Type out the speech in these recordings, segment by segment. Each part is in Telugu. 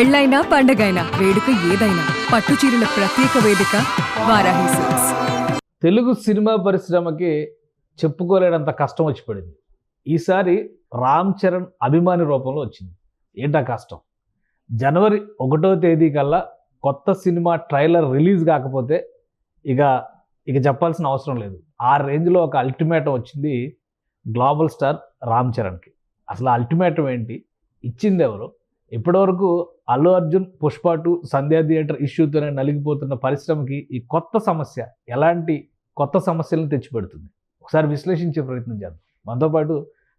పెళ్ళైనా పండగైనా వేడుక ఏదైనా పట్టు చీరల ప్రత్యేక వేదిక వారాహి సిల్క్స్. తెలుగు సినిమా పరిశ్రమకి చెప్పుకోలేనంత కష్టం వచ్చి పడింది. ఈసారి రామ్ చరణ్ అభిమాని రూపంలో వచ్చింది. ఏంటా కష్టం? జనవరి 1వ తేదీ కల్లా కొత్త సినిమా ట్రైలర్ రిలీజ్ కాకపోతే ఇక చెప్పాల్సిన అవసరం లేదు. ఆ రేంజ్లో ఒక అల్టిమేటం వచ్చింది గ్లోబల్ స్టార్ రామ్ చరణ్కి. అసలు అల్టిమేటం ఏంటి, ఇచ్చింది ఎవరు? ఇప్పటివరకు అల్లు అర్జున్ పుష్ప 2 సంధ్యా థియేటర్ ఇష్యూతోనే నలిగిపోతున్న పరిశ్రమకి ఈ కొత్త సమస్య ఎలాంటి కొత్త సమస్యలను తెచ్చిపెడుతుంది? ఒకసారి విశ్లేషించే ప్రయత్నం చేద్దాం. మనతో పాటు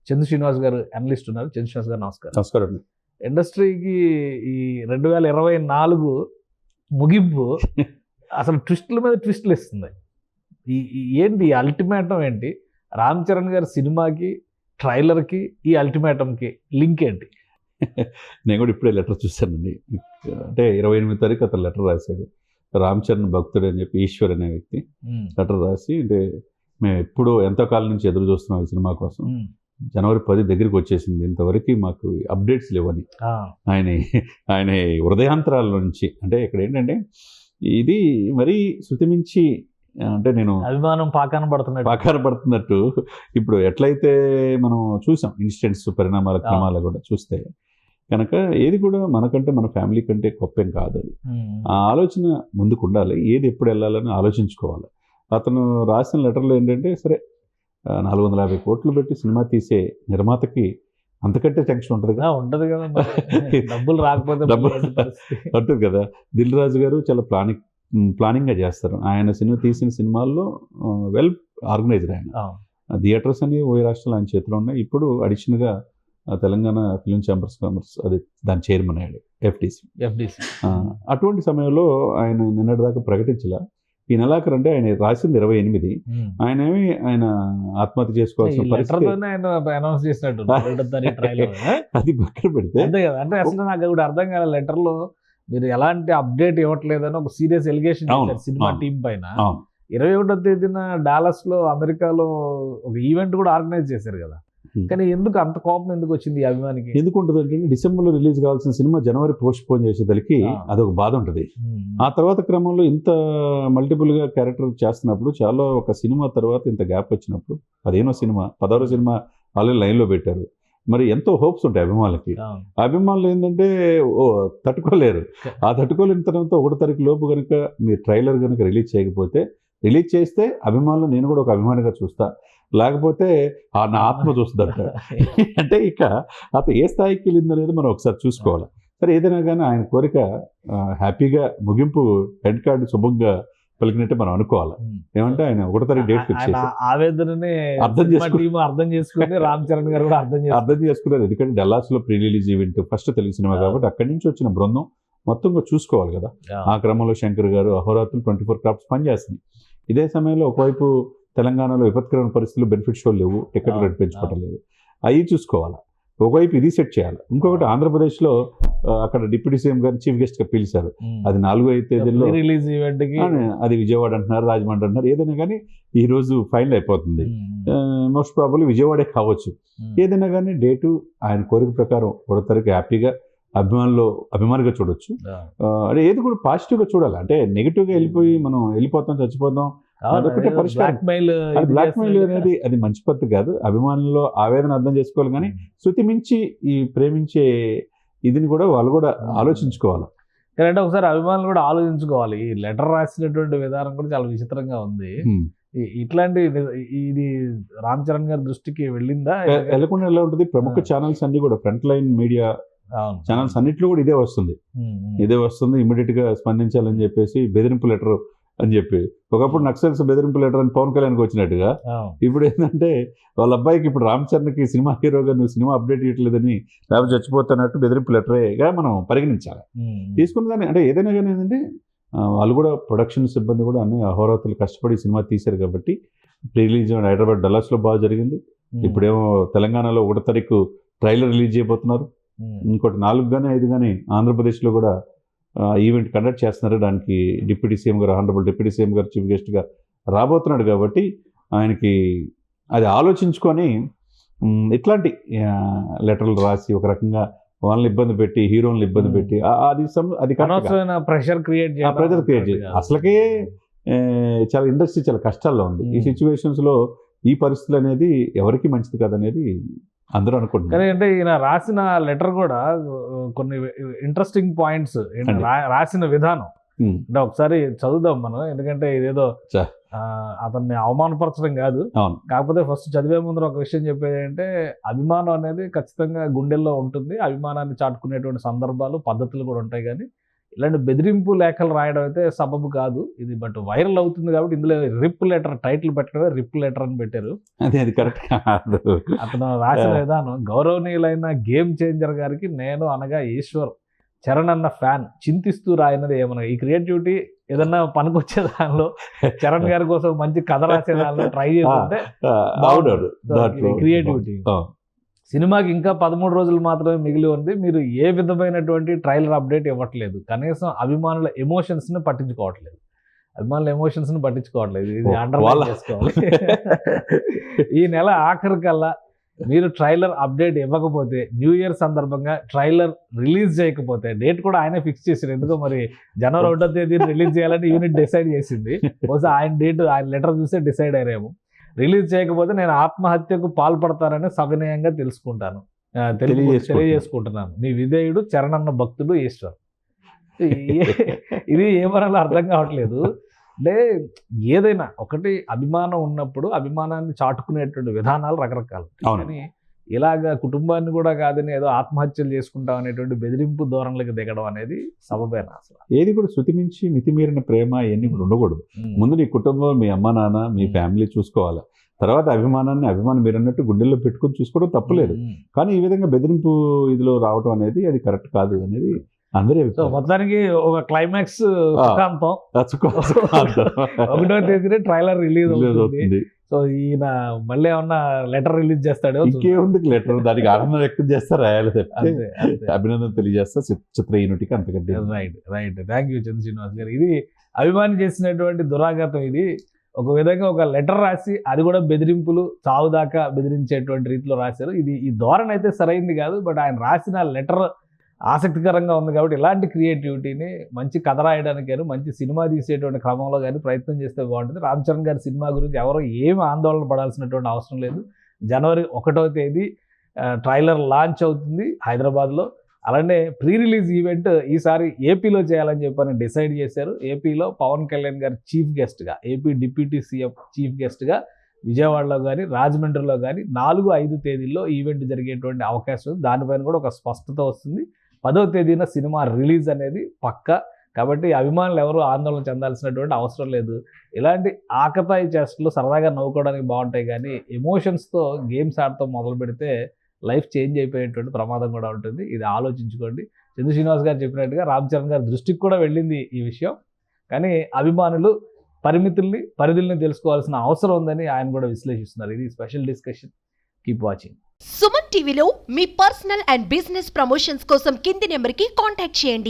చందు శ్రీనివాస్ గారు అనలిస్ట్ ఉన్నారు. చందు శ్రీనివాస్ గారు నమస్కారం. నమస్కారం అండి. ఇండస్ట్రీకి ఈ 2024 ముగింపు అసలు ట్విస్టుల మీద ట్విస్టులు ఇస్తుంది. ఏంటి అల్టిమేటం ఏంటి? రామ్ చరణ్ గారి సినిమాకి ట్రైలర్కి ఈ అల్టిమేటంకి లింక్ ఏంటి? నేను కూడా ఇప్పుడే లెటర్ చూశానండి. అంటే 28 తారీఖు అతను లెటర్ రాశాడు. రామ్ చరణ్ భక్తుడు అని చెప్పి ఈశ్వర్ అనే వ్యక్తి లెటర్ రాసి, అంటే మేము ఎప్పుడూ ఎంతో కాలం నుంచి ఎదురు చూస్తున్నాం ఈ సినిమా కోసం. జనవరి 10 దగ్గరికి వచ్చేసింది, ఇంతవరకు మాకు అప్డేట్స్ లేవని ఆయన హృదయాంతరాల నుంచి. అంటే ఇక్కడ ఏంటంటే ఇది మరీ శృతిమించి, అంటే నేను అభిమానం పాకాన పడుతున్నట్టు ఇప్పుడు ఎట్లయితే మనం చూసాం ఇన్సిడెంట్స్, పరిణామాల క్రమాలు కూడా చూస్తే కనుక ఏది కూడా మనకంటే మన ఫ్యామిలీ కంటే గొప్పేం కాదు. అది ఆ ఆలోచన ముందుకు ఉండాలి, ఏది ఎప్పుడు వెళ్ళాలని ఆలోచించుకోవాలి. అతను రాసిన లెటర్లో ఏంటంటే, సరే 450 కోట్లు పెట్టి సినిమా తీసే నిర్మాతకి అంతకంటే టెన్షన్ ఉంటుంది కదా. డబ్బులు రాకపోతే ఉంటుంది కదా. దిల్ రాజు గారు చాలా ప్లానింగ్గా చేస్తారు. ఆయన తీసిన సినిమాల్లో వెల్ ఆర్గనైజ్డ్. ఆయన థియేటర్స్ అని ఓ రాష్ట్రాలు ఆయన చేతిలో ఉన్నాయి. ఇప్పుడు అడిషనల్గా తెలంగాణ ఫిలిం ఛాంబర్స్ కామర్స్ అది దాని చైర్మన్ అయ్యాడు, ఎఫ్డిసి. అటువంటి సమయంలో ఆయన నిన్నటిదాకా ప్రకటించలా. ఈ నెలాఖరు అంటే ఆయన రాసింది 28. ఆయన ఆత్మహత్య చేసుకోవాల్సిన పరిస్థితి అది పక్కన పెడితే, అంటే అసలు నాకు కూడా అర్థం కాలేదు. లెటర్లో మీరు ఎలాంటి అప్డేట్ ఇవ్వట్లేదని ఒక సీరియస్ ఎలిగేషన్ సినిమా టీం పైన. 21వ తేదీన డాలస్లో అమెరికాలో ఒక ఈవెంట్ కూడా ఆర్గనైజ్ చేశారు కదా. కానీ ఎందుకు అంత కోపం ఎందుకు వచ్చింది ఈ అభిమానికి? ఎందుకు ఉంటుంది అంటే, డిసెంబర్లో రిలీజ్ కావాల్సిన సినిమా జనవరి పోస్ట్ పోన్ చేసేదానికి అదొక బాధ ఉంటుంది. ఆ తర్వాత క్రమంలో ఇంత మల్టిపుల్గా క్యారెక్టర్ చేస్తున్నప్పుడు, చాలా ఒక సినిమా తర్వాత ఇంత గ్యాప్ వచ్చినప్పుడు 15వ సినిమా 16వ సినిమా ఆల్రెడీ లైన్లో పెట్టారు. మరి ఎంతో హోప్స్ ఉంటాయి అభిమానులకి. అభిమానులు ఏంటంటే తట్టుకోలేరు. ఆ తట్టుకోలేని తర్వాత 1వ తారీఖు లోపు కనుక మీరు ట్రైలర్ కనుక రిలీజ్ చేస్తే అభిమానులు నేను కూడా ఒక అభిమానిగా చూస్తా, లేకపోతే నా ఆత్మ చూస్తుందంట. అంటే ఇక అతను ఏ స్థాయికి వెళ్ళిందనేది మనం ఒకసారి చూసుకోవాలి. సరే, ఏదైనా కానీ ఆయన కోరిక హ్యాపీగా ముగింపు హెడ్ కార్డు శుభంగా పలికినట్టే మనం అనుకోవాలి. ఏమంటే ఆయన 1వ తారీఖు డేట్ ఫిక్స్ చేసి ఆవేదనని అర్థం చేసుకుని రామ్ చరణ్ గారు కూడా అర్థం చేసుకున్నారు. ఎందుకంటే డల్లాస్లో pre release event first Telugu సినిమా కాబట్టి అక్కడి నుంచి వచ్చిన బృందం మొత్తంగా చూసుకోవాలి కదా. ఆ క్రమంలో శంకర్ గారు అహోరాత్రులు 24 క్రాఫ్ట్స్ పనిచేస్తున్నాయి. ఇదే సమయంలో ఒకవైపు తెలంగాణలో విపత్కరమైన పరిస్థితులు, బెనిఫిట్ షోలు లేవు, టికెట్ రేట్ పెంచుకోవడం లేదు, అవి చూసుకోవాలి. ఒకవైపు ఇది సెట్ చేయాలి. ఇంకొకటి ఆంధ్రప్రదేశ్లో అక్కడ డిప్యూటీ సీఎం గారిని చీఫ్ గెస్ట్గా పిలిచారు. అది 4వ తేదీలో రిలీజ్ ఈవెంట్, అది విజయవాడ అంటున్నారు, రాజమండ్రి అంటున్నారు. ఏదైనా కానీ ఈరోజు ఫైనల్ అయిపోతుంది. మోస్ట్ ప్రాబబ్లీ విజయవాడే కావచ్చు. ఏదైనా కానీ డేటు ఆయన కోరిక ప్రకారం 1వ తారీఖు హ్యాపీగా అభిమానిగా చూడొచ్చు. అంటే ఏది కూడా పాజిటివ్గా చూడాలి. అంటే నెగిటివ్గా మనం వెళ్ళిపోతాం, చచ్చిపోతాం, అదొకటే పరిష్కారం. బ్లాక్మెయిల్ అనేది అది మంచి పద్ధతి కాదు. అభిమానుల్లో ఆవేదన అర్థం చేసుకోవాలి, కానీ శృతి మించి ఈ ప్రేమించే ఇదిని కూడా వాళ్ళు కూడా ఆలోచించుకోవాలి. అంటే ఒకసారి అభిమానులు కూడా ఆలోచించుకోవాలి. ఈ లెటర్ రాసినటువంటి విధానం కూడా చాలా విచిత్రంగా ఉంది. ఇట్లాంటి ఇది రామ్ చరణ్ గారి దృష్టికి వెళ్ళిందా? వెళ్ళకుండా ఎలా ఉంటుంది? ప్రముఖ ఛానల్స్ అన్ని కూడా, ఫ్రంట్ లైన్ మీడియా ఛానల్స్ అన్నిట్లో కూడా ఇదే వస్తుంది. ఇమీడియట్ గా స్పందించాలని చెప్పేసి బెదిరింపు లెటర్ అని చెప్పి, ఒకప్పుడు నక్సల్స్ బెదిరింపు లెటర్ అని పవన్ కళ్యాణ్కి వచ్చినట్టుగా ఇప్పుడు ఏంటంటే వాళ్ళ అబ్బాయికి ఇప్పుడు రామ్ చరణ్కి సినిమా హీరోగా నువ్వు సినిమా అప్డేట్ ఇవ్వట్లేదని, లేకపోతే చచ్చిపోతున్నట్టు బెదిరింపు లెటరేగా మనం పరిగణించాలి. తీసుకున్న దాన్ని అంటే ఏదైనా కానీ ఏంటంటే వాళ్ళు కూడా ప్రొడక్షన్ సిబ్బంది కూడా అన్ని అహోరాత్రులు కష్టపడి సినిమా తీశారు కాబట్టి ప్రీ రిలీజ్ హైదరాబాద్ డల్లాస్లో బాగా జరిగింది. ఇప్పుడేమో తెలంగాణలో 1వ తారీఖు ట్రైలర్ రిలీజ్ చేయబోతున్నారు. ఇంకోటి 4 కానీ 5 కానీ ఆంధ్రప్రదేశ్లో కూడా ఈవెంట్ కండక్ట్ చేస్తున్నారు. దానికి డిప్యూటీ సీఎం గారు, ఆనరబుల్ డిప్యూటీ సీఎం గారు చీఫ్ గెస్ట్గా రాబోతున్నాడు కాబట్టి ఆయనకి అది ఆలోచించుకొని ఇట్లాంటి లెటర్లు రాసి ఒక రకంగా వాళ్ళని ఇబ్బంది పెట్టి హీరోని ఇబ్బంది పెట్టి అది అనవసరమైన ప్రెషర్ క్రియేట్ ప్రెజర్ క్రియేట్ చేయాలి. అసలుకే చాలా ఇండస్ట్రీ చాలా కష్టాల్లో ఉంది. ఈ సిచ్యువేషన్స్ లో ఈ పరిస్థితులు అనేది ఎవరికి మంచిది కాదనేది అందరూ అనుకుంటున్నారు. కానీ అంటే ఈయన రాసిన లెటర్ కూడా కొన్ని ఇంట్రెస్టింగ్ పాయింట్స్ రాసిన విధానం అంటే ఒకసారి చదువుదాం మనం, ఎందుకంటే ఇదేదో అతన్ని అవమానపరచడం కాదు. కాకపోతే ఫస్ట్ చదివే ముందు ఒక విషయం చెప్పేది అంటే అభిమానం అనేది ఖచ్చితంగా గుండెల్లో ఉంటుంది, అభిమానాన్ని చాటుకునేటువంటి సందర్భాలు పద్ధతులు కూడా ఉంటాయి. కానీ ఇలాంటి బెదిరింపు లేఖలు రాయడం అయితే సబబు కాదు ఇది. బట్ వైరల్ అవుతుంది కాబట్టి ఇందులో రిప్ లెటర్ టైటిల్ పెట్టడమే రిప్ లెటర్ అని పెట్టారు. అది కరెక్ట్ కాదు. అతను రాసిన విధానం, గౌరవనీయులైన గేమ్ చేంజర్ గారికి నేను అనగా ఈశ్వర్ చరణ్ అన్న ఫ్యాన్, చింతిస్తూ రాయినది ఏమన్నా. ఈ క్రియేటివిటీ ఏదన్నా పనికొచ్చే దానిలో చరణ్ గారి కోసం మంచి కథ రాసే దానిలో ట్రై చేస్తుంటే క్రియేటివిటీ. సినిమాకి ఇంకా 13 రోజులు మాత్రమే మిగిలి ఉంది, మీరు ఏ విధమైనటువంటి ట్రైలర్ అప్డేట్ ఇవ్వట్లేదు, కనీసం అభిమానుల ఎమోషన్స్ని పట్టించుకోవట్లేదు. ఇది అండర్లైన్ చేసుకోవాలి. ఈ నెల ఆఖరి కల్లా మీరు ట్రైలర్ అప్డేట్ ఇవ్వకపోతే, న్యూ ఇయర్ సందర్భంగా ట్రైలర్ రిలీజ్ చేయకపోతే, డేట్ కూడా ఆయనే ఫిక్స్ చేశారు. ఎందుకో మరి జనవరి 1వ తేదీ రిలీజ్ చేయాలని యూనిట్ డిసైడ్ చేసింది. బహుశా ఆయన లెటర్ చూసే డిసైడ్ అయ్యారేమో. రిలీజ్ చేయకపోతే నేను ఆత్మహత్యకు పాల్పడతానని సవినయంగా తెలియజేసుకుంటున్నాను. మీ విధేయుడు చరణ్ అన్న భక్తుడు ఈశ్వర్. ఇది ఏమనాలో అర్థం కావట్లేదు. అంటే ఏదైనా ఒకటి అభిమానం ఉన్నప్పుడు అభిమానాన్ని చాటుకునేటువంటి విధానాలు రకరకాలు. కానీ ఇలాగ కుటుంబాన్ని కూడా కాదని ఏదో ఆత్మహత్యలు చేసుకుంటాం అనేటువంటి బెదిరింపు ధోరణులకు దిగడం అనేది సబబేనా? అసలు ఏది కూడా శృతిమించి మితిమీరిన ప్రేమ ఇవన్నీ కూడా ఉండకూడదు. ముందు నీ కుటుంబం, మీ అమ్మ నాన్న, మీ ఫ్యామిలీ చూసుకోవాలి. తర్వాత అభిమానం మీరు అన్నట్టు గుండెల్లో పెట్టుకొని చూసుకోవడం తప్పులేదు. కానీ ఈ విధంగా బెదిరింపు ఇదిలో రావడం అనేది అది కరెక్ట్ కాదు అనేది అందరూ. మొత్తానికి ఒక క్లైమాక్స్ 1వ తేదీ ట్రైలర్ రిలీజ్ అవుతుంది. సో ఈయన మళ్ళీ ఏమన్నా లెటర్ రిలీజ్ చేస్తాడు, ఇంకేముంది లెటర్, దానికి ఆనందం వ్యక్తం చేస్తా రాయాలి, అభినందన తెలియజేస్తా చిత్ర యూనిట్కి అంతకంటే. రైట్ థ్యాంక్ యూ చంద్ర శ్రీనివాస్ గారు. ఇది అభిమాని చేసినటువంటి దురాఘాతం. ఇది ఒక విధంగా ఒక లెటర్ రాసి అది కూడా బెదిరింపులు, చావు దాకా బెదిరించేటువంటి రీతిలో రాశారు. ఈ ధోరణి అయితే సరైంది కాదు. బట్ ఆయన రాసిన లెటర్ ఆసక్తికరంగా ఉంది కాబట్టి ఇలాంటి క్రియేటివిటీని మంచి కథ రాయడానికి కానీ మంచి సినిమా తీసేటువంటి క్రమంలో కానీ ప్రయత్నం చేస్తే బాగుంటుంది. రామ్ చరణ్ గారి సినిమా గురించి ఎవరో ఏమి ఆందోళన పడాల్సినటువంటి అవసరం లేదు. జనవరి 1వ తేదీ ట్రైలర్ లాంచ్ అవుతుంది హైదరాబాద్లో. అలానే ప్రీ రిలీజ్ ఈవెంట్ ఈసారి ఏపీలో చేయాలని చెప్పని డిసైడ్ చేశారు. ఏపీలో పవన్ కళ్యాణ్ గారు చీఫ్ గెస్ట్గా, ఏపీ డిప్యూటీ సీఎం చీఫ్ గెస్ట్గా విజయవాడలో కానీ రాజమండ్రిలో కానీ 4-5 తేదీల్లో ఈవెంట్ జరిగేటువంటి అవకాశం ఉంది. దానిపైన కూడా ఒక స్పష్టత వస్తుంది. 10వ తేదీన సినిమా రిలీజ్ అనేది పక్కా. కాబట్టి అభిమానులు ఎవరు ఆందోళన చెందాల్సినటువంటి అవసరం లేదు. ఇలాంటి ఆకతాయి చేష్టలు సరదాగా నవ్వుకోవడానికి బాగుంటాయి, కానీ ఎమోషన్స్తో గేమ్స్ ఆడటం మొదలు పెడితే లైఫ్ చేంజ్ అయిపోయేటువంటి ప్రమాదం కూడా ఉంటుంది. ఇది ఆలోచించుకోండి. చంద్ర శ్రీనివాస్ గారు చెప్పినట్టుగా రామ్ చరణ్ గారి దృష్టికి కూడా వెళ్ళింది ఈ విషయం. కానీ అభిమానులు పరిధుల్ని తెలుసుకోవాల్సిన అవసరం ఉందని ఆయన కూడా విశ్లేషిస్తున్నారు. ఇది special discussion. Keep watching. Suman టీవీలో మీ పర్సనల్ అండ్ బిజినెస్ ప్రమోషన్స్ కోసం కింది నెంబర్కి కాంటాక్ట్ చేయండి.